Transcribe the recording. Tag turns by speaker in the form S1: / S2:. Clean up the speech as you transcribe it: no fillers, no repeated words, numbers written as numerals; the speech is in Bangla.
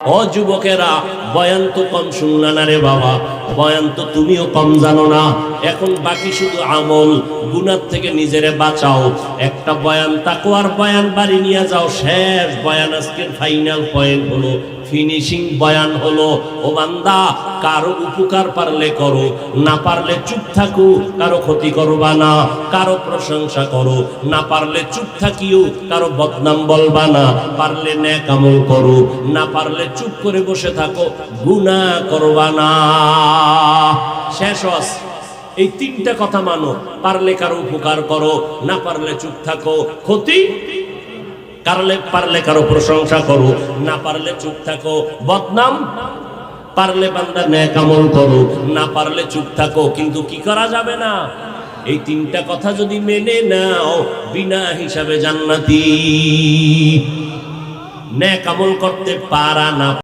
S1: ও যুবকেরা, বয়ান তো কম শুনলা না রে বাবা, বয়ান তো তুমিও কম জানো না। এখন বাকি শুধু আমল, গুনাহ থেকে নিজেরে বাঁচাও। একটা বয়ান তাকওয়ার বয়ান বাড়ি নিয়ে যাও। শেষ বয়ান, আজকের ফাইনাল পয়েন্ট হলো, ফিনিশিং বয়ান হলো, ও বান্দা, কারো উপকার পারলে করো, না পারলে চুপ থাকো। কারো ক্ষতি করবা না, কারো প্রশংসা করো, না পারলে চুপ থাকিও। কারো বদনাম বলবা না, পারলে নেক আমল করো, না পারলে চুপ করে বসে থাকো, গুনাহ করবা না। শেষ হস। এই তিনটা কথা মানো। পারলে কারো উপকার করো, না পারলে চুপ থাকো, ক্ষতি পারলে কারো প্রশংসা করো, না পারলে চুপ থাকো, বদনাম পারলে বান্দা নেক আমল করো, না পারলে চুপ থাকো। কিন্তু কি করা যাবে না? এই তিনটা কথা যদি মেনে নাও, বিনা হিসাবে জান্নাতি। নেক আমল করতে পারা না